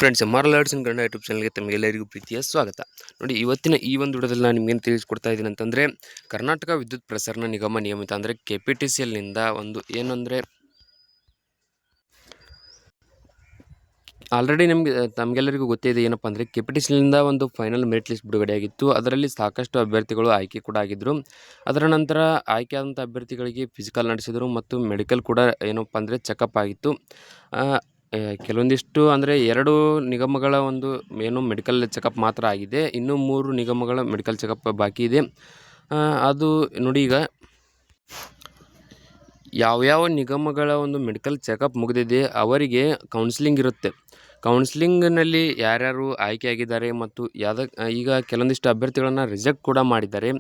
Friends, moral arts and Kannada YouTube ಚಾನಲ್ಗೆ ತಮಗೆಲ್ಲರಿಗೂ ಪ್ರೀತಿಯ ಸ್ವಾಗತ. ನೋಡಿ, ಇವತ್ತಿನ ಈ ಒಂದು ವಿಡಿಯೋದಲ್ಲಿ ನಾನು ನಿಮಗೇನು ತಿಳಿಸ್ಕೊಡ್ತಾ ಇದ್ದೀನಿ ಅಂತಂದರೆ, ಕರ್ನಾಟಕ ವಿದ್ಯುತ್ ಪ್ರಸರಣ ನಿಗಮ ನಿಯಮಿತ ಅಂದರೆ KPTCLನಿಂದ ಒಂದು ಏನಂದರೆ ಆಲ್ರೆಡಿ ತಮಗೆಲ್ಲರಿಗೂ ಗೊತ್ತೇ ಇದೆ. ಏನಪ್ಪ ಅಂದರೆ KPTCLನಿಂದ ಒಂದು ಫೈನಲ್ ಮೆರಿಟ್ ಲಿಸ್ಟ್ ಬಿಡುಗಡೆಯಾಗಿತ್ತು. ಅದರಲ್ಲಿ ಸಾಕಷ್ಟು ಅಭ್ಯರ್ಥಿಗಳು ಆಯ್ಕೆ ಕೂಡ ಆಗಿದ್ದರು. ಅದರ ನಂತರ ಆಯ್ಕೆಯಾದಂಥ ಅಭ್ಯರ್ಥಿಗಳಿಗೆ ಫಿಸಿಕಲ್ ನಡೆಸಿದರು ಮತ್ತು ಮೆಡಿಕಲ್ ಕೂಡ ಏನಪ್ಪ ಅಂದರೆ ಚೆಕಪ್ ಆಗಿತ್ತು. ಕೆಲವೊಂದಿಷ್ಟು ಅಂದರೆ 2 ನಿಗಮಗಳ ಒಂದು ಏನು ಮೆಡಿಕಲ್ ಚೆಕಪ್ ಮಾತ್ರ ಆಗಿದೆ. ಇನ್ನೂ 3 ನಿಗಮಗಳ ಮೆಡಿಕಲ್ ಚೆಕಪ್ ಬಾಕಿ ಇದೆ. ಅದು ನೋಡಿ, ಈಗ ಯಾವ್ಯಾವ ನಿಗಮಗಳ ಒಂದು ಮೆಡಿಕಲ್ ಚೆಕಪ್ ಮುಗಿದಿದೆ ಅವರಿಗೆ ಕೌನ್ಸಿಲಿಂಗ್ ಇರುತ್ತೆ. ಕೌನ್ಸಿಲಿಂಗ್ನಲ್ಲಿ ಯಾರ್ಯಾರು ಆಯ್ಕೆಯಾಗಿದ್ದಾರೆ ಮತ್ತು ಈಗ ಕೆಲವೊಂದಿಷ್ಟು ಅಭ್ಯರ್ಥಿಗಳನ್ನು ರಿಜೆಕ್ಟ್ ಕೂಡ ಮಾಡಿದ್ದಾರೆ.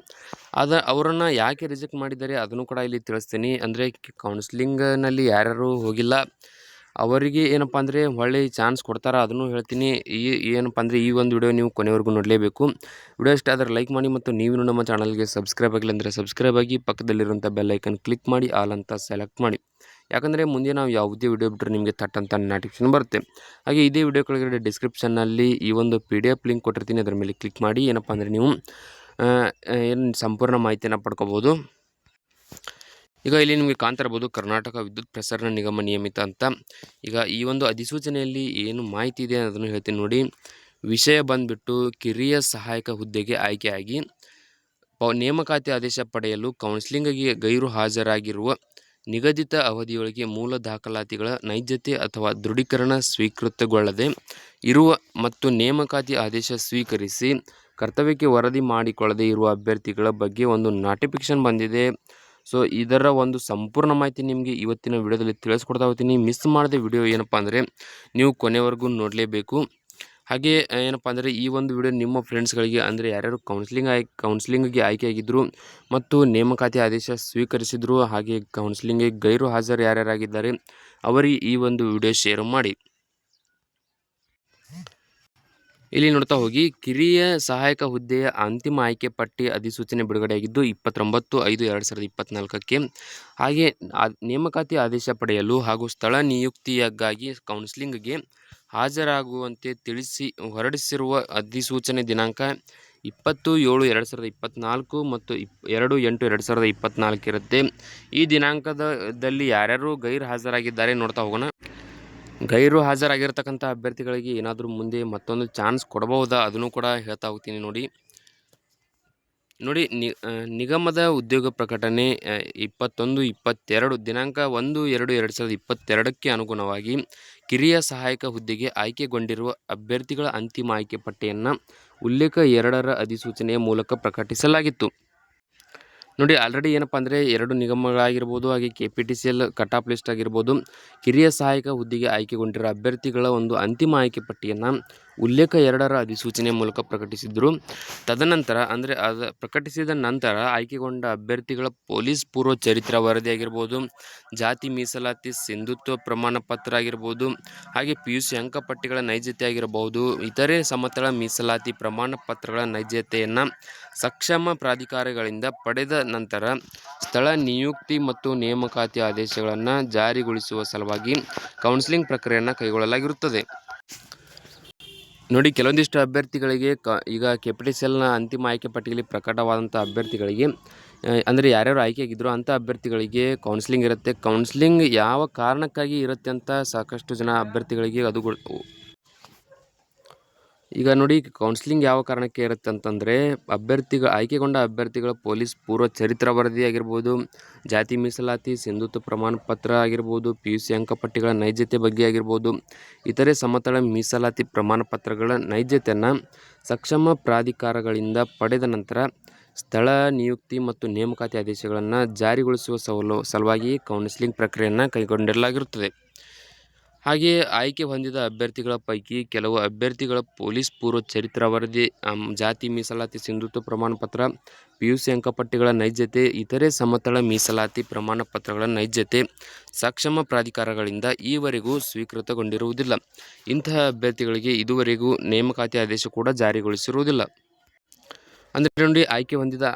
ಅವರನ್ನು ಯಾಕೆ ರಿಜೆಕ್ಟ್ ಮಾಡಿದ್ದಾರೆ ಅದನ್ನು ಕೂಡ ಇಲ್ಲಿ ತಿಳಿಸ್ತೀನಿ. ಅಂದರೆ ಕೌನ್ಸಿಲಿಂಗ್ನಲ್ಲಿ ಯಾರ್ಯಾರು ಹೋಗಿಲ್ಲ ಅವರಿಗೆ ಏನಪ್ಪ ಅಂದರೆ ಒಳ್ಳೆ ಚಾನ್ಸ್ ಕೊಡ್ತಾರಾ ಅದನ್ನು ಹೇಳ್ತೀನಿ. ಏನಪ್ಪ ಅಂದರೆ ಈ ಒಂದು ವಿಡಿಯೋ ನೀವು ಕೊನೆವರೆಗೂ ನೋಡಲೇಬೇಕು. ವಿಡಿಯೋ ಇಷ್ಟ ಆದರೆ ಲೈಕ್ ಮಾಡಿ ಮತ್ತು ನೀವು ನಮ್ಮ ಚಾನಲ್ಗೆ ಸಬ್ಸ್ಕ್ರೈಬ್ ಆಗಿಲ್ಲ ಅಂದರೆ ಸಬ್ಸ್ಕ್ರೈಬ್ ಆಗಿ, ಪಕ್ಕದಲ್ಲಿರುವಂಥ ಬೆಲ್ ಐಕನ್ ಕ್ಲಿಕ್ ಮಾಡಿ ಆಲ್ ಅಂತ ಸೆಲೆಕ್ಟ್ ಮಾಡಿ. ಯಾಕಂದರೆ ಮುಂದೆ ನಾವು ಯಾವುದೇ ವಿಡಿಯೋ ಬಿಟ್ಟರೆ ನಿಮಗೆ ತಟ್ಟಂತ ನೋಟಿಫಿಕೇಶನ್ ಬರುತ್ತೆ. ಹಾಗೆ ಇದೇ ವಿಡಿಯೋ ಕೆಳಗಡೆ ಡಿಸ್ಕ್ರಿಪ್ಷನ್ನಲ್ಲಿ ಈ ಒಂದು PDF ಲಿಂಕ್ ಕೊಟ್ಟಿರ್ತೀನಿ, ಅದರ ಮೇಲೆ ಕ್ಲಿಕ್ ಮಾಡಿ ಏನಪ್ಪ ಅಂದರೆ ನೀವು ಏನು ಸಂಪೂರ್ಣ ಮಾಹಿತಿಯನ್ನು ಪಡ್ಕೋಬೋದು. ಈಗ ಇಲ್ಲಿ ನಿಮಗೆ ಕಾಣ್ತಿರ್ಬೋದು ಕರ್ನಾಟಕ ವಿದ್ಯುತ್ ಪ್ರಸರಣ ನಿಗಮ ನಿಯಮಿತ ಅಂತ. ಈಗ ಈ ಒಂದು ಅಧಿಸೂಚನೆಯಲ್ಲಿ ಏನು ಮಾಹಿತಿ ಇದೆ ಅದನ್ನು ಹೇಳ್ತೀನಿ ನೋಡಿ. ವಿಷಯ ಬಂದುಬಿಟ್ಟು ಕಿರಿಯ ಸಹಾಯಕ ಹುದ್ದೆಗೆ ಆಯ್ಕೆಯಾಗಿ ನೇಮಕಾತಿ ಆದೇಶ ಪಡೆಯಲು ಕೌನ್ಸಿಲಿಂಗ್ಗೆ ಗೈರು ಹಾಜರಾಗಿರುವ ನಿಗದಿತ ಅವಧಿಯೊಳಗೆ ಮೂಲ ದಾಖಲಾತಿಗಳ ನೈಜತೆ ಅಥವಾ ದೃಢೀಕರಣ ಸ್ವೀಕೃತಗೊಳ್ಳದೆ ಇರುವ ಮತ್ತು ನೇಮಕಾತಿ ಆದೇಶ ಸ್ವೀಕರಿಸಿ ಕರ್ತವ್ಯಕ್ಕೆ ವರದಿ ಮಾಡಿಕೊಳ್ಳದೆ ಇರುವ ಅಭ್ಯರ್ಥಿಗಳ ಬಗ್ಗೆ ಒಂದು ನೋಟಿಫಿಕೇಶನ್ ಬಂದಿದೆ. ಸೊ ಇದರ ಒಂದು ಸಂಪೂರ್ಣ ಮಾಹಿತಿ ನಿಮಗೆ ಇವತ್ತಿನ ವಿಡಿಯೋದಲ್ಲಿ ತಿಳಿಸ್ಕೊಡ್ತಾ ಹೋಗ್ತೀನಿ. ಮಿಸ್ ಮಾಡದೆ ವಿಡಿಯೋ ಏನಪ್ಪ ಅಂದರೆ ನೀವು ಕೊನೆವರೆಗೂ ನೋಡಲೇಬೇಕು. ಹಾಗೆ ಏನಪ್ಪ ಅಂದರೆ ಈ ಒಂದು ವಿಡಿಯೋ ನಿಮ್ಮ ಫ್ರೆಂಡ್ಸ್ಗಳಿಗೆ ಅಂದರೆ ಯಾರ್ಯಾರು ಕೌನ್ಸಿಲಿಂಗ್ಗೆ ಆಯ್ಕೆಯಾಗಿದ್ದರು ಮತ್ತು ನೇಮಕಾತಿ ಆದೇಶ ಸ್ವೀಕರಿಸಿದರು, ಹಾಗೆ ಕೌನ್ಸಿಲಿಂಗ್ಗೆ ಗೈರು ಹಾಜರು ಯಾರ್ಯಾರಾಗಿದ್ದಾರೆ ಅವರಿಗೆ ಈ ಒಂದು ವಿಡಿಯೋ ಶೇರ್ ಮಾಡಿ. ಇಲ್ಲಿ ನೋಡ್ತಾ ಹೋಗಿ, ಕಿರಿಯ ಸಹಾಯಕ ಹುದ್ದೆಯ ಅಂತಿಮ ಆಯ್ಕೆ ಪಟ್ಟಿ ಅಧಿಸೂಚನೆ ಬಿಡುಗಡೆಯಾಗಿದ್ದು 29/5/2024ಕ್ಕೆ. ಹಾಗೆ ನೇಮಕಾತಿ ಆದೇಶ ಪಡೆಯಲು ಹಾಗೂ ಸ್ಥಳ ನಿಯುಕ್ತಿಯಾಗಿ ಕೌನ್ಸಿಲಿಂಗ್ಗೆ ಹಾಜರಾಗುವಂತೆ ತಿಳಿಸಿ ಹೊರಡಿಸಿರುವ ಅಧಿಸೂಚನೆ ದಿನಾಂಕ 20/7/2024 ಮತ್ತು 2/8/2024 ಇರುತ್ತೆ. ಈ ದಿನಾಂಕದಲ್ಲಿ ಯಾರ್ಯಾರು ಗೈರು ಹಾಜರಾಗಿದ್ದಾರೆ ನೋಡ್ತಾ ಹೋಗೋಣ. ಗೈರು ಹಾಜರಾಗಿರ್ತಕ್ಕಂಥ ಅಭ್ಯರ್ಥಿಗಳಿಗೆ ಏನಾದರೂ ಮುಂದೆ ಮತ್ತೊಂದು ಚಾನ್ಸ್ ಕೊಡಬಹುದಾ ಅದನ್ನು ಕೂಡ ಹೇಳ್ತಾ ಹೋಗ್ತೀನಿ ನೋಡಿ. ನಿಗಮದ ಉದ್ಯೋಗ ಪ್ರಕಟಣೆ 21/22 ದಿನಾಂಕ 1/2/2022ಕ್ಕೆ ಅನುಗುಣವಾಗಿ ಕಿರಿಯ ಸಹಾಯಕ ಹುದ್ದೆಗೆ ಆಯ್ಕೆಗೊಂಡಿರುವ ಅಭ್ಯರ್ಥಿಗಳ ಅಂತಿಮ ಆಯ್ಕೆ ಪಟ್ಟಿಯನ್ನು ಉಲ್ಲೇಖ 2ರ ಅಧಿಸೂಚನೆಯ ಮೂಲಕ ಪ್ರಕಟಿಸಲಾಗಿತ್ತು. ನೋಡಿ, ಆಲ್ರೆಡಿ ಏನಪ್ಪ ಅಂದರೆ 2 ನಿಗಮಗಳಾಗಿರ್ಬೋದು, ಹಾಗೆ KPTCL ಕಟ್ ಆಫ್ ಲಿಸ್ಟ್ ಆಗಿರ್ಬೋದು, ಕಿರಿಯ ಸಹಾಯಕ ಹುದ್ದೆಗೆ ಆಯ್ಕೆಗೊಂಡಿರೋ ಅಭ್ಯರ್ಥಿಗಳ ಒಂದು ಅಂತಿಮ ಆಯ್ಕೆ ಪಟ್ಟಿಯನ್ನು ಉಲ್ಲೇಖ 2ರ ಅಧಿಸೂಚನೆ ಮೂಲಕ ಪ್ರಕಟಿಸಿದ್ರು. ತದನಂತರ ಅಂದರೆ ಪ್ರಕಟಿಸಿದ ನಂತರ ಆಯ್ಕೆಗೊಂಡ ಅಭ್ಯರ್ಥಿಗಳ ಪೊಲೀಸ್ ಪೂರ್ವ ಚರಿತ್ರೆ ವರದಿ ಆಗಿರ್ಬೋದು, ಜಾತಿ ಮೀಸಲಾತಿ ಸಿಂಧುತ್ವ ಪ್ರಮಾಣ ಪತ್ರ ಆಗಿರ್ಬೋದು, ಹಾಗೆ PUC ಅಂಕಪಟ್ಟಿಗಳ ನೈಜತೆ ಆಗಿರಬಹುದು, ಇತರೆ ಸಮತಳ ಮೀಸಲಾತಿ ಪ್ರಮಾಣ ಪತ್ರಗಳ ನೈಜತೆಯನ್ನು ಸಕ್ಷಮ ಪ್ರಾಧಿಕಾರಗಳಿಂದ ಪಡೆದ ನಂತರ ಸ್ಥಳ ನಿಯುಕ್ತಿ ಮತ್ತು ನೇಮಕಾತಿ ಆದೇಶಗಳನ್ನು ಜಾರಿಗೊಳಿಸುವ ಸಲುವಾಗಿ ಕೌನ್ಸಿಲಿಂಗ್ ಪ್ರಕ್ರಿಯೆಯನ್ನು ಕೈಗೊಳ್ಳಲಾಗಿರುತ್ತದೆ. ನೋಡಿ, ಕೆಲವೊಂದಿಷ್ಟು ಅಭ್ಯರ್ಥಿಗಳಿಗೆ ಈಗ KPTCLನ ಅಂತಿಮ ಆಯ್ಕೆ ಪಟ್ಟಿಯಲ್ಲಿ ಪ್ರಕಟವಾದಂಥ ಅಭ್ಯರ್ಥಿಗಳಿಗೆ ಅಂದರೆ ಯಾರ್ಯಾರು ಆಯ್ಕೆಯಾಗಿದ್ದರು ಅಂಥ ಅಭ್ಯರ್ಥಿಗಳಿಗೆ ಕೌನ್ಸಿಲಿಂಗ್ ಇರುತ್ತೆ. ಕೌನ್ಸಿಲಿಂಗ್ ಯಾವ ಕಾರಣಕ್ಕಾಗಿ ಇರುತ್ತೆ ಅಂತ ಸಾಕಷ್ಟು ಜನ ಅಭ್ಯರ್ಥಿಗಳಿಗೆ ಅದು ಈಗ ನೋಡಿ, ಕೌನ್ಸಿಲಿಂಗ್ ಯಾವ ಕಾರಣಕ್ಕೆ ಇರುತ್ತೆ ಅಂತಂದರೆ ಆಯ್ಕೆಗೊಂಡ ಅಭ್ಯರ್ಥಿಗಳ ಪೊಲೀಸ್ ಪೂರ್ವ ಚರಿತ್ರೆ ವರದಿ ಆಗಿರ್ಬೋದು, ಜಾತಿ ಮೀಸಲಾತಿ ಸಿಂಧುತ್ವ ಪ್ರಮಾಣ ಪತ್ರ ಆಗಿರ್ಬೋದು, PUC ಅಂಕಪಟ್ಟಿಗಳ ನೈಜತೆ ಬಗ್ಗೆ ಆಗಿರ್ಬೋದು, ಇತರೆ ಸಮತಳ ಮೀಸಲಾತಿ ಪ್ರಮಾಣ ಪತ್ರಗಳ ನೈಜತೆಯನ್ನು ಸಕ್ಷಮ ಪ್ರಾಧಿಕಾರಗಳಿಂದ ಪಡೆದ ನಂತರ ಸ್ಥಳ ನಿಯುಕ್ತಿ ಮತ್ತು ನೇಮಕಾತಿ ಆದೇಶಗಳನ್ನು ಜಾರಿಗೊಳಿಸುವ ಸಲುವಾಗಿ ಕೌನ್ಸಿಲಿಂಗ್ ಪ್ರಕ್ರಿಯೆಯನ್ನು ಕೈಗೊಂಡಿರಲಾಗಿರುತ್ತದೆ. ಹಾಗೆಯೇ ಆಯ್ಕೆ ಹೊಂದಿದ ಅಭ್ಯರ್ಥಿಗಳ ಪೈಕಿ ಕೆಲವು ಅಭ್ಯರ್ಥಿಗಳ ಪೊಲೀಸ್ ಪೂರ್ವ ಚರಿತ್ರೆ ವರದಿ, ಜಾತಿ ಮೀಸಲಾತಿ ಸಿಂಧುತ್ವ ಪ್ರಮಾಣ ಪತ್ರ, PUC ಅಂಕಪಟ್ಟಿಗಳ ನೈಜತೆ, ಇತರೆ ಸಮತಳ ಮೀಸಲಾತಿ ಪ್ರಮಾಣ ಪತ್ರಗಳ ನೈಜತೆ ಸಕ್ಷಮ ಪ್ರಾಧಿಕಾರಗಳಿಂದ ಈವರೆಗೂ ಸ್ವೀಕೃತಗೊಂಡಿರುವುದಿಲ್ಲ. ಇಂತಹ ಅಭ್ಯರ್ಥಿಗಳಿಗೆ ಇದುವರೆಗೂ ನೇಮಕಾತಿ ಆದೇಶ ಕೂಡ ಜಾರಿಗೊಳಿಸಿರುವುದಿಲ್ಲ. ಅಂದರೆ ನೋಡಿ ಆಯ್ಕೆ ಹೊಂದಿದ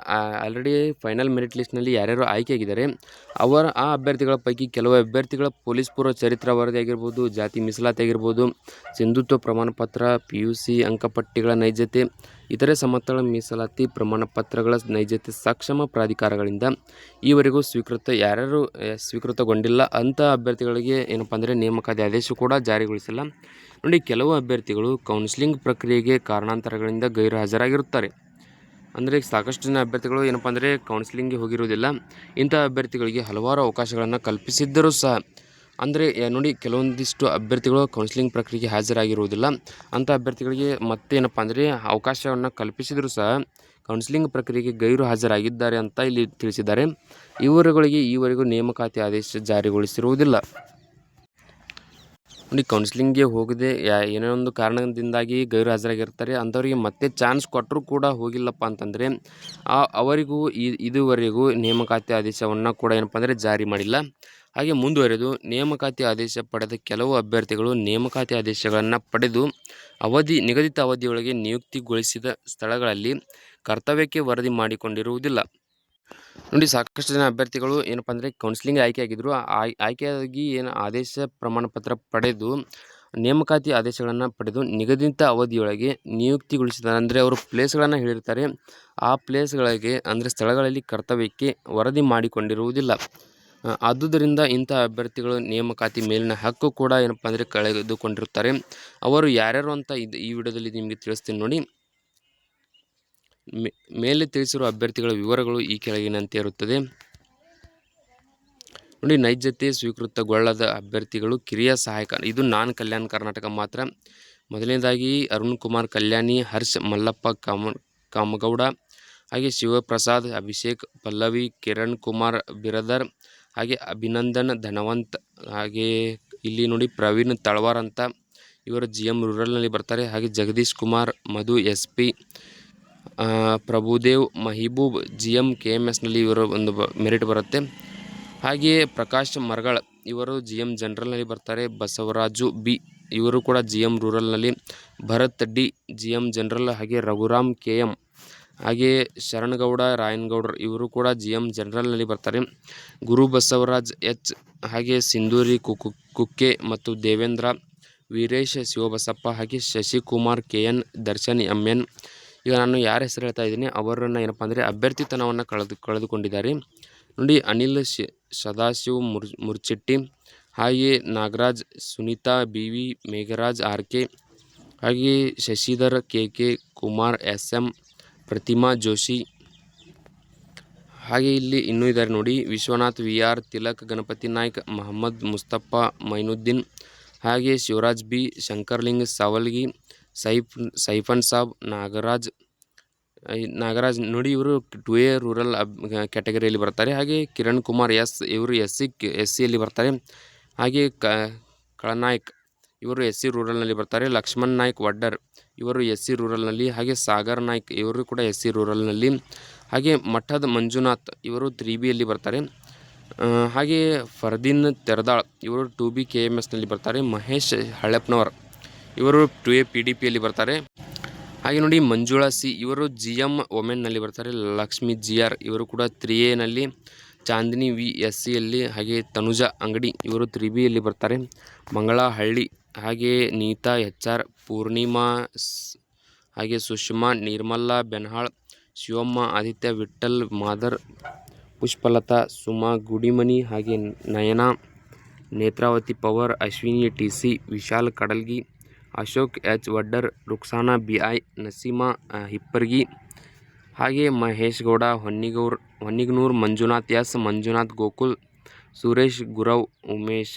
ಆಲ್ರೆಡಿ ಫೈನಲ್ ಮೆರಿಟ್ ಲಿಸ್ಟ್ನಲ್ಲಿ ಯಾರ್ಯಾರು ಆಯ್ಕೆಯಾಗಿದ್ದಾರೆ ಆ ಅಭ್ಯರ್ಥಿಗಳ ಪೈಕಿ ಕೆಲವು ಅಭ್ಯರ್ಥಿಗಳ ಪೊಲೀಸ್ ಪೂರ್ವ ಚರಿತ್ರೆ ವರದಿ ಆಗಿರ್ಬೋದು, ಜಾತಿ ಮೀಸಲಾತಿ ಆಗಿರ್ಬೋದು, ಸಿಂಧುತ್ವ ಪ್ರಮಾಣಪತ್ರ, PUC ಅಂಕಪಟ್ಟಿಗಳ ನೈಜತೆ, ಇತರೆ ಸಮತಳ ಮೀಸಲಾತಿ ಪ್ರಮಾಣಪತ್ರಗಳ ನೈಜತೆ ಸಕ್ಷಮ ಪ್ರಾಧಿಕಾರಗಳಿಂದ ಈವರೆಗೂ ಯಾರ್ಯಾರು ಸ್ವೀಕೃತಗೊಂಡಿಲ್ಲ ಅಂಥ ಅಭ್ಯರ್ಥಿಗಳಿಗೆ ಏನಪ್ಪ ಅಂದರೆ ನೇಮಕಾತಿ ಆದೇಶ ಕೂಡ ಜಾರಿಗೊಳಿಸಿಲ್ಲ. ನೋಡಿ, ಕೆಲವು ಅಭ್ಯರ್ಥಿಗಳು ಕೌನ್ಸಿಲಿಂಗ್ ಪ್ರಕ್ರಿಯೆಗೆ ಕಾರಣಾಂತರಗಳಿಂದ ಗೈರು ಹಾಜರಾಗಿರುತ್ತಾರೆ. ಅಂದರೆ ಸಾಕಷ್ಟು ಜನ ಅಭ್ಯರ್ಥಿಗಳು ಏನಪ್ಪ ಅಂದರೆ ಕೌನ್ಸಿಲಿಂಗ್ಗೆ ಹೋಗಿರುವುದಿಲ್ಲ. ಇಂಥ ಅಭ್ಯರ್ಥಿಗಳಿಗೆ ಹಲವಾರು ಅವಕಾಶಗಳನ್ನು ಕಲ್ಪಿಸಿದ್ದರೂ ಸಹ ಅಂದರೆ ನೋಡಿ, ಕೆಲವೊಂದಿಷ್ಟು ಅಭ್ಯರ್ಥಿಗಳು ಕೌನ್ಸಿಲಿಂಗ್ ಪ್ರಕ್ರಿಯೆಗೆ ಹಾಜರಾಗಿರುವುದಿಲ್ಲ. ಅಂಥ ಅಭ್ಯರ್ಥಿಗಳಿಗೆ ಮತ್ತೇನಪ್ಪ ಅಂದರೆ ಅವಕಾಶವನ್ನು ಕಲ್ಪಿಸಿದರೂ ಸಹ ಕೌನ್ಸಿಲಿಂಗ್ ಪ್ರಕ್ರಿಯೆಗೆ ಗೈರು ಹಾಜರಾಗಿದ್ದಾರೆ ಅಂತ ಇಲ್ಲಿ ತಿಳಿಸಿದ್ದಾರೆ. ಇವರುಗಳಿಗೆ ಈವರೆಗೂ ನೇಮಕಾತಿ ಆದೇಶ ಜಾರಿಗೊಳಿಸಿರುವುದಿಲ್ಲ. ನೋಡಿ, ಕೌನ್ಸಿಲಿಂಗ್ಗೆ ಹೋಗದೆ ಏನೋ ಒಂದು ಕಾರಣದಿಂದಾಗಿ ಗೈರು ಹಾಜರಾಗಿರ್ತಾರೆ. ಅಂಥವರಿಗೆ ಮತ್ತೆ ಚಾನ್ಸ್ ಕೊಟ್ಟರೂ ಕೂಡ ಹೋಗಿಲ್ಲಪ್ಪ ಅಂತಂದರೆ ಅವರಿಗೂ ಇದುವರೆಗೂ ನೇಮಕಾತಿ ಆದೇಶವನ್ನು ಕೂಡ ಏನಪ್ಪ ಅಂದರೆ ಜಾರಿ ಮಾಡಿಲ್ಲ. ಹಾಗೆ ಮುಂದುವರೆದು ನೇಮಕಾತಿ ಆದೇಶ ಪಡೆದ ಕೆಲವು ಅಭ್ಯರ್ಥಿಗಳು ನೇಮಕಾತಿ ಆದೇಶಗಳನ್ನು ಪಡೆದು ನಿಗದಿತ ಅವಧಿಯೊಳಗೆ ನಿಯುಕ್ತಿಗೊಳಿಸಿದ ಸ್ಥಳಗಳಲ್ಲಿ ಕರ್ತವ್ಯಕ್ಕೆ ವರದಿ ಮಾಡಿಕೊಂಡಿರುವುದಿಲ್ಲ. ನೋಡಿ, ಸಾಕಷ್ಟು ಜನ ಅಭ್ಯರ್ಥಿಗಳು ಏನಪ್ಪ ಅಂದರೆ ಕೌನ್ಸಿಲಿಂಗ್ ಆಯ್ಕೆಯಾಗಿದ್ದರು. ಆಯ್ಕೆಯಾಗಿ ಆದೇಶ ಪ್ರಮಾಣಪತ್ರ ಪಡೆದು ನೇಮಕಾತಿ ಆದೇಶಗಳನ್ನು ಪಡೆದು ನಿಗದಿತ ಅವಧಿಯೊಳಗೆ ನಿಯುಕ್ತಿಗೊಳಿಸಿದ್ದಾರೆ. ಅಂದರೆ ಅವರು ಪ್ಲೇಸ್ಗಳನ್ನು ಹೇಳಿರ್ತಾರೆ, ಆ ಪ್ಲೇಸ್ಗಳಿಗೆ ಅಂದರೆ ಸ್ಥಳಗಳಲ್ಲಿ ಕರ್ತವ್ಯಕ್ಕೆ ವರದಿ ಮಾಡಿಕೊಂಡಿರುವುದಿಲ್ಲ. ಆದುದರಿಂದ ಇಂಥ ಅಭ್ಯರ್ಥಿಗಳು ನೇಮಕಾತಿ ಮೇಲಿನ ಹಕ್ಕು ಕೂಡ ಏನಪ್ಪ ಅಂದರೆ ಕಳೆದುಕೊಂಡಿರುತ್ತಾರೆ. ಅವರು ಯಾರ್ಯಾರು ಅಂತ ಈ ವಿಡಿಯೋದಲ್ಲಿ ನಿಮಗೆ ತಿಳಿಸ್ತೀನಿ ನೋಡಿ. ಮೇಲೆ ತಿಳಿಸಿರುವ ಅಭ್ಯರ್ಥಿಗಳ ವಿವರಗಳು ಈ ಕೆಳಗಿನಂತೆ ಇರುತ್ತದೆ. ನೋಡಿ, ನೈಜತೆ ಸ್ವೀಕೃತಗೊಳ್ಳದ ಅಭ್ಯರ್ಥಿಗಳು ಕಿರಿಯ ಸಹಾಯಕ, ಇದು ನಾನ್ ಕಲ್ಯಾಣ ಕರ್ನಾಟಕ ಮಾತ್ರ. ಮೊದಲನೇದಾಗಿ ಅರುಣ್ ಕುಮಾರ್ ಕಲ್ಯಾಣಿ, ಹರ್ಷ್ ಮಲ್ಲಪ್ಪ ಕಾಮಗೌಡ, ಹಾಗೆ ಶಿವಪ್ರಸಾದ್, ಅಭಿಷೇಕ್ ಪಲ್ಲವಿ, ಕಿರಣ್ ಕುಮಾರ್ ಬಿರದರ್, ಹಾಗೆ ಅಭಿನಂದನ್ ಧನವಂತ್, ಹಾಗೆ ಇಲ್ಲಿ ನೋಡಿ ಪ್ರವೀಣ್ ತಳವಾರ್ ಅಂತ, ಇವರು GM ರೂರಲ್ನಲ್ಲಿ ಬರ್ತಾರೆ. ಹಾಗೆ ಜಗದೀಶ್ ಕುಮಾರ್, ಮಧು SP, ಪ್ರಭುದೇವ್ ಮಹಿಬೂಬ್ GM KMSನಲ್ಲಿ ಇವರ ಒಂದು ಮೆರಿಟ್ ಬರುತ್ತೆ. ಹಾಗೆಯೇ ಪ್ರಕಾಶ್ ಮರಗಳ ಇವರು GM ಜನರಲ್ನಲ್ಲಿ ಬರ್ತಾರೆ. ಬಸವರಾಜು B ಇವರು ಕೂಡ GM ರೂರಲ್ನಲ್ಲಿ, ಭರತ್ D GM ಜನರಲ್, ಹಾಗೆ ರಘುರಾಮ್ KM, ಹಾಗೆ ಶರಣಗೌಡ ರಾಯನಗೌಡರ್ ಇವರು ಕೂಡ GM ಜನರಲ್ನಲ್ಲಿ ಬರ್ತಾರೆ. ಗುರು ಬಸವರಾಜ್ H, ಹಾಗೆ ಸಿಂಧೂರಿ ಕುಕ್ಕೆ ಮತ್ತು ದೇವೇಂದ್ರ, ವೀರೇಶ್ ಶಿವಬಸಪ್ಪ, ಹಾಗೆ ಶಶಿಕುಮಾರ್ KN, ದರ್ಶನ್ MN. ಈಗ ನಾನು ಯಾರ ಹೆಸರು ಹೇಳ್ತಾ ಇದ್ದೀನಿ ಅವರನ್ನು ಏನಪ್ಪ ಅಂದರೆ ಅಭ್ಯರ್ಥಿತನವನ್ನು ಕಳೆದುಕೊಂಡಿದ್ದಾರೆ. ನೋಡಿ, ಅನಿಲ್ ಸದಾಶಿವ್ ಮುರ್ಚಿಟ್ಟಿ, ಹಾಗೆ ನಾಗರಾಜ್, ಸುನೀತಾ BV, ಮೇಘರಾಜ್ RK, ಹಾಗೆ ಶಶಿಧರ್ KK, ಕುಮಾರ್ SM, ಪ್ರತಿಮಾ ಜೋಶಿ, ಹಾಗೆ ಇಲ್ಲಿ ಇನ್ನೂ ಇದ್ದಾರೆ ನೋಡಿ, ವಿಶ್ವನಾಥ್ VR, ತಿಲಕ್ ಗಣಪತಿ ನಾಯ್ಕ್, ಮಹಮ್ಮದ್ ಮುಸ್ತಫಾ ಮೈನುದ್ದೀನ್, ಹಾಗೆ ಶಿವರಾಜ್ B, ಶಂಕರ್ಲಿಂಗ್ ಸಾವಲ್ಗಿ, ಸೈಫನ್ ಸಾಬ್, ನಾಗರಾಜ್ ನೋಡಿ ಇವರು 2A ರೂರಲ್ ಕ್ಯಾಟಗರಿಯಲ್ಲಿ ಬರ್ತಾರೆ. ಹಾಗೆ ಕಿರಣ್ ಕುಮಾರ್ S ಇವರು SCಯಲ್ಲಿ ಬರ್ತಾರೆ. ಹಾಗೆ ಕಳನಾಯ್ಕ್ ಇವರು SC ರೂರಲ್ನಲ್ಲಿ ಬರ್ತಾರೆ. ಲಕ್ಷ್ಮಣ್ ನಾಯ್ಕ್ ವಡ್ಡರ್ ಇವರು SC ರೂರಲ್ನಲ್ಲಿ, ಹಾಗೆ ಸಾಗರ್ ನಾಯ್ಕ್ ಇವರು ಕೂಡ SC ರೂರಲ್ನಲ್ಲಿ, ಹಾಗೆ ಮಠದ ಮಂಜುನಾಥ್ ಇವರು 3Bಯಲ್ಲಿ ಬರ್ತಾರೆ. ಹಾಗೆ ಫರ್ದೀನ್ ತೆರದಾಳ್ ಇವರು 2B KMSನಲ್ಲಿ ಬರ್ತಾರೆ. ಮಹೇಶ್ ಹಳೆಪ್ನವರ್ ಇವರು 2A PDPಯಲ್ಲಿ ಬರ್ತಾರೆ. ಹಾಗೆ ನೋಡಿ, ಮಂಜುಳಾ C ಇವರು GM ವುಮೆನ್ನಲ್ಲಿ ಬರ್ತಾರೆ. ಲಕ್ಷ್ಮಿ GR ಇವರು ಕೂಡ 3Aನಲ್ಲಿ, ಚಾಂದಿನಿ V SCಯಲ್ಲಿ, ಹಾಗೆ ತನುಜಾ ಅಂಗಡಿ ಇವರು 3Bಯಲ್ಲಿ ಬರ್ತಾರೆ. ಮಂಗಳಾ ಹಳ್ಳಿ, ಹಾಗೆ ನೀತಾ HR, ಪೂರ್ಣಿಮಾ, ಹಾಗೆ ಸುಷ್ಮಾ, ನಿರ್ಮಲಾ ಬೆನ್ಹಾಳ್, ಶಿವಮ್ಮ, ಆದಿತ್ಯ ವಿಠ್ಠಲ್ ಮಾದರ್, ಪುಷ್ಪಲತಾ, ಸುಮಾ ಗುಡಿಮನಿ, ಹಾಗೆ Nayana, Netravati Pawar, Ashwini TC, Vishal Kadalgi, Ashok H Vaddar, Ruksana BI, Naseema Hippargi, ಹಾಗೆ ಮಹೇಶ್ ಗೌಡ ಹೊನ್ನಿಗನೂರ್, ಮಂಜುನಾಥ್ S, ಮಂಜುನಾಥ್ ಗೋಕುಲ್, ಸುರೇಶ್ ಗುರವ್, ಉಮೇಶ್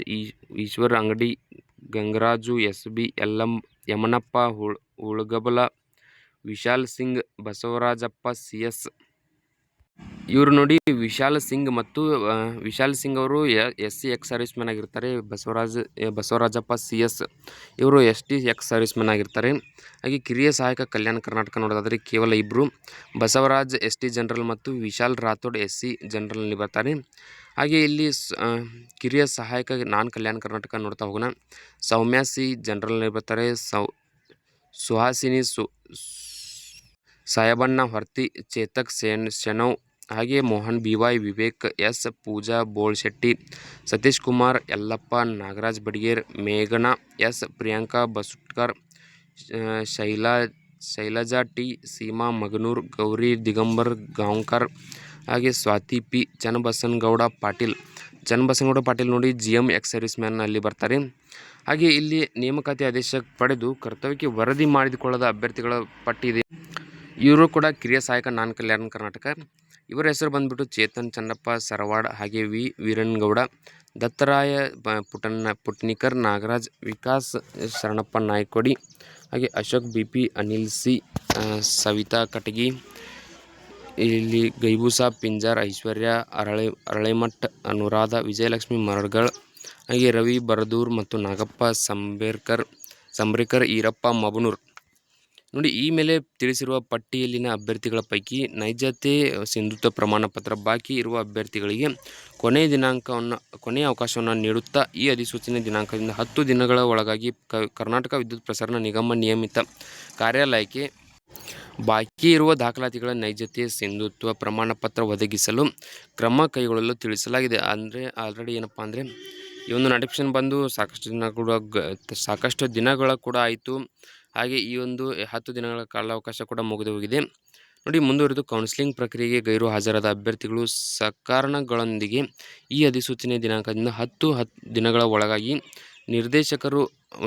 ಈಶ್ವರ್ ಅಂಗಡಿ, ಗಂಗರಾಜು SB, ಯಮನಪ್ಪ ಹುಳಗಬಲ, ವಿಶಾಲ್ ಸಿಂಗ್, ಬಸವರಾಜಪ್ಪ CS. ಇವರು ನೋಡಿ, ವಿಶಾಲ್ ಸಿಂಗ್ ಅವರು SC ಎಕ್ಸ್ ಸರ್ವಿಸ್ ಮ್ಯಾನ್ ಆಗಿರ್ತಾರೆ. ಬಸವರಾಜಪ್ಪ CS ಇವರು ST ಎಕ್ಸ್ ಸರ್ವಿಸ್ ಮ್ಯಾನ್ ಆಗಿರ್ತಾರೆ. ಹಾಗೆ ಕಿರಿಯ ಸಹಾಯಕ ಕಲ್ಯಾಣ ಕರ್ನಾಟಕ ನೋಡೋದಾದರೆ ಕೇವಲ ಇಬ್ಬರು, ಬಸವರಾಜ್ ST ಜನರಲ್ ಮತ್ತು ವಿಶಾಲ್ ರಾಥೋಡ್ SC ಜನರಲ್ನಲ್ಲಿ ಬರ್ತಾರೆ. ಹಾಗೆ ಇಲ್ಲಿ ಕಿರಿಯ ಸಹಾಯಕ ನಾನ್ ಕಲ್ಯಾಣ ಕರ್ನಾಟಕ ನೋಡ್ತಾ ಹೋಗೋಣ. ಸೌಮ್ಯ C ಜನರಲ್ನಲ್ಲಿ ಬರ್ತಾರೆ. ಸುಹಾಸಿನಿ ಸಾಯಬಣ್ಣ ಹೊರ್ತಿ, ಚೇತಕ್ ಶೆಣವ್, ಹಾಗೆ ಮೋಹನ್ BY, ವಿವೇಕ್ S, ಪೂಜಾ ಬೋಳ್ಶೆಟ್ಟಿ, ಸತೀಶ್ ಕುಮಾರ್, ಯಲ್ಲಪ್ಪ, ನಾಗರಾಜ್ ಬಡಿಗೇರ್, ಮೇಘನಾ S, ಪ್ರಿಯಾಂಕಾ ಬಸುಟ್ಕರ್, ಶೈಲಜಾ T, ಸೀಮಾ ಮಗನೂರ್, ಗೌರಿ ದಿಗಂಬರ್ ಗಾಂವ್ಕರ್, ಹಾಗೆ ಸ್ವಾತಿ P, ಚನ್ನಬಸನಗೌಡ ಪಾಟೀಲ್ ನೋಡಿ GM ಎಕ್ಸ್ ಸರ್ವಿಸ್ ಮ್ಯಾನ್ ಅಲ್ಲಿ ಬರ್ತಾರೆ. ಹಾಗೆ ಇಲ್ಲಿ ನೇಮಕಾತಿ ಆದೇಶ ಪಡೆದು ಕರ್ತವ್ಯಕ್ಕೆ ವರದಿ ಮಾಡಿಕೊಳ್ಳದ ಅಭ್ಯರ್ಥಿಗಳ ಪಟ್ಟಿ ಇದೆ. ಇವರು ಕೂಡ ಕಿರಿಯ ಸಹಾಯಕ ನಾನ್ ಕಲ್ಯಾಣ ಕರ್ನಾಟಕ. ಇವರ ಹೆಸರು ಬಂದ್ಬಿಟ್ಟು ಚೇತನ್ ಚನ್ನಪ್ಪ ಸರವಾಡ್, ಹಾಗೆ ವೀರನಗೌಡ, ದತ್ತರಾಯ ಪುಟ್ನಿಕರ್, ನಾಗರಾಜ್, ವಿಕಾಸ್ ಶರಣಪ್ಪ ನಾಯ್ಕೊಡಿ, ಹಾಗೆ ಅಶೋಕ್ BP, ಅನಿಲ್ C, ಸವಿತಾ ಕಟಗಿ, ಇಲ್ಲಿ ಗೈಬೂಸಾ ಪಿಂಜಾರ್, ಐಶ್ವರ್ಯ ಅರಳೆಮಠ್, ಅನುರಾಧ, ವಿಜಯಲಕ್ಷ್ಮಿ ಮರಡ್ಗಳ್, ಹಾಗೆ ರವಿ ಬರದೂರ್ ಮತ್ತು ನಾಗಪ್ಪ ಸಂಬ್ರೇಕರ್, ಈರಪ್ಪ ಮಬನೂರ್. ನೋಡಿ, ಈ ಮೇಲೆ ತಿಳಿಸಿರುವ ಪಟ್ಟಿಯಲ್ಲಿನ ಅಭ್ಯರ್ಥಿಗಳ ಪೈಕಿ ನೈಜತೆ ಸಿಂಧುತ್ವ ಪ್ರಮಾಣ ಪತ್ರ ಬಾಕಿ ಇರುವ ಅಭ್ಯರ್ಥಿಗಳಿಗೆ ಕೊನೆಯ ಅವಕಾಶವನ್ನು ನೀಡುತ್ತಾ ಈ ಅಧಿಸೂಚನೆ ದಿನಾಂಕದಿಂದ 10 ದಿನಗಳ ಒಳಗಾಗಿ ಕರ್ನಾಟಕ ವಿದ್ಯುತ್ ಪ್ರಸರಣ ನಿಗಮ ನಿಯಮಿತ ಕಾರ್ಯಾಲಯಕ್ಕೆ ಬಾಕಿ ಇರುವ ದಾಖಲಾತಿಗಳ ನೈಜತೆ ಸಿಂಧುತ್ವ ಪ್ರಮಾಣ ಪತ್ರ ಒದಗಿಸಲು ಕ್ರಮ ಕೈಗೊಳ್ಳಲು ತಿಳಿಸಲಾಗಿದೆ. ಅಂದರೆ ಆಲ್ರೆಡಿ ಏನಪ್ಪ ಅಂದರೆ ಈ ಒಂದು ನೋಟಿಫಿಕೇಶನ್ ಬಂದು ಸಾಕಷ್ಟು ದಿನಗಳ ಕೂಡ ಆಯಿತು. ಹಾಗೆ ಈ ಒಂದು 10 ದಿನಗಳ ಕಾಲಾವಕಾಶ ಕೂಡ ಮುಗಿದು ಹೋಗಿದೆ. ನೋಡಿ, ಮುಂದುವರೆದು ಕೌನ್ಸಿಲಿಂಗ್ ಪ್ರಕ್ರಿಯೆಗೆ ಗೈರು ಹಾಜರಾದ ಅಭ್ಯರ್ಥಿಗಳು ಸಕಾರಣಗಳೊಂದಿಗೆ ಈ ಅಧಿಸೂಚನೆ ದಿನಾಂಕದಿಂದ 10 ದಿನಗಳ ಒಳಗಾಗಿ ನಿರ್ದೇಶಕರು,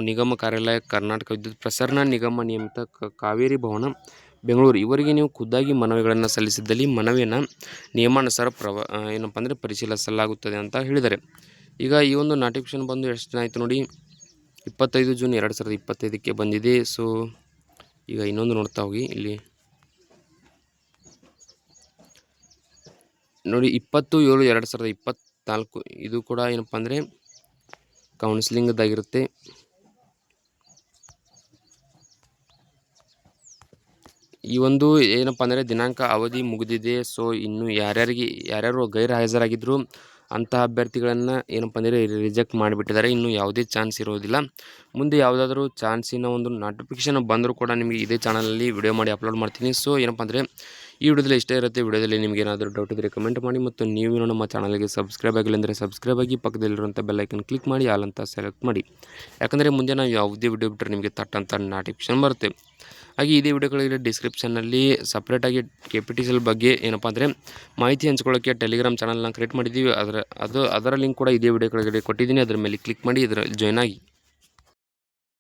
ನಿಗಮ ಕಾರ್ಯಾಲಯ, ಕರ್ನಾಟಕ ವಿದ್ಯುತ್ ಪ್ರಸರಣ ನಿಗಮ ನಿಯಮಿತ ಕಾವೇರಿ ಭವನ, ಬೆಂಗಳೂರು ಇವರಿಗೆ ನೀವು ಖುದ್ದಾಗಿ ಮನವಿಗಳನ್ನು ಸಲ್ಲಿಸಿದ್ದಲ್ಲಿ ಮನವಿಯನ್ನು ನಿಯಮಾನುಸಾರ ಏನಪ್ಪ ಅಂದರೆ ಪರಿಶೀಲಿಸಲಾಗುತ್ತದೆ ಅಂತ ಹೇಳಿದ್ದಾರೆ. ಈಗ ಈ ಒಂದು ನೋಟಿಫಿಕೇಶನ್ ಬಂದು ಎಷ್ಟು ದಿನ ಆಯಿತು ನೋಡಿ, 25 ಜೂನ್ 2025ಕ್ಕೆ ಬಂದಿದೆ. ಸೊ ಈಗ ಇನ್ನೊಂದು ನೋಡ್ತಾ ಹೋಗಿ, ಇಲ್ಲಿ ನೋಡಿ 20/7/2024 ಇದು ಕೂಡ ಏನಪ್ಪ ಅಂದರೆ ಕೌನ್ಸಿಲಿಂಗ್ದಾಗಿರುತ್ತೆ. ಈ ಒಂದು ಏನಪ್ಪ ಅಂದರೆ ದಿನಾಂಕ ಅವಧಿ ಮುಗಿದಿದೆ. ಸೊ ಇನ್ನು ಯಾರ್ಯಾರು ಗೈರು ಹಾಜರಾಗಿದ್ದರು ಅಂತಹ ಅಭ್ಯರ್ಥಿಗಳನ್ನು ಏನಪ್ಪ ಅಂದರೆ ರಿಜೆಕ್ಟ್ ಮಾಡಿಬಿಟ್ಟಿದ್ದಾರೆ. ಇನ್ನು ಯಾವುದೇ ಚಾನ್ಸ್ ಇರೋದಿಲ್ಲ. ಮುಂದೆ ಯಾವುದಾದ್ರೂ ಚಾನ್ಸಿನ ಒಂದು ನೋಟಿಫಿಕೇಶನ್ ಬಂದರೂ ಕೂಡ ನಿಮಗೆ ಇದೇ ಚಾನಲಲ್ಲಿ ವಿಡಿಯೋ ಮಾಡಿ ಅಪ್ಲೋಡ್ ಮಾಡ್ತೀನಿ. ಸೊ ಏನಪ್ಪ ಅಂದರೆ ಈ ವಿಡಿಯೋದಲ್ಲಿ ಇಷ್ಟೇ ಇರುತ್ತೆ. ವಿಡಿಯೋದಲ್ಲಿ ನಿಮಗೆ ಏನಾದರೂ ಡೌಟ್ ಇದ್ದರೆ ಕಮೆಂಟ್ ಮಾಡಿ, ಮತ್ತು ನೀವು ನಮ್ಮ ಚಾನಲ್ಗೆ ಸಬ್ಸ್ಕ್ರೈಬ್ ಆಗಿಲ್ಲ ಅಂದರೆ ಸಬ್ಸ್ಕ್ರೈಬ್ ಆಗಿ, ಪಕ್ಕದಲ್ಲಿರುವಂಥ ಬೆಲ್ ಐಕನ್ ಕ್ಲಿಕ್ ಮಾಡಿ ಆಲ್ ಅಂತ ಸೆಲೆಕ್ಟ್ ಮಾಡಿ. ಯಾಕಂದರೆ ಮುಂದೆ ನಾವು ಯಾವುದೇ ವಿಡಿಯೋ ಬಿಟ್ಟರೆ ನಿಮಗೆ ತಟ್ಟಂಥ ನೋಟಿಫಿಕೇಶನ್ ಬರುತ್ತೆ. ಹಾಗೆ ಇದೇ ವಿಡಿಯೋಗಳಿಗೆ ಡಿಸ್ಕ್ರಿಪ್ಷನ್ನಲ್ಲಿ ಸಪ್ರೇಟಾಗಿ KPTCL ಬಗ್ಗೆ ಏನಪ್ಪ ಅಂದರೆ ಮಾಹಿತಿ ಹಂಚ್ಕೊಳ್ಳೋಕ್ಕೆ ಟೆಲಿಗ್ರಾಮ್ ಚಾನಲ್ನ ಕ್ರಿಯೇಟ್ ಮಾಡಿದ್ದೀವಿ. ಅದರ ಲಿಂಕ್ ಕೂಡ ಇದೇ ವಿಡಿಯೋ ಕೆಳಗಡೆ ಕೊಟ್ಟಿದ್ದೀನಿ. ಅದರ ಮೇಲೆ ಕ್ಲಿಕ್ ಮಾಡಿ ಇದರಲ್ಲಿ ಜಾಯ್ನ್ ಆಗಿ.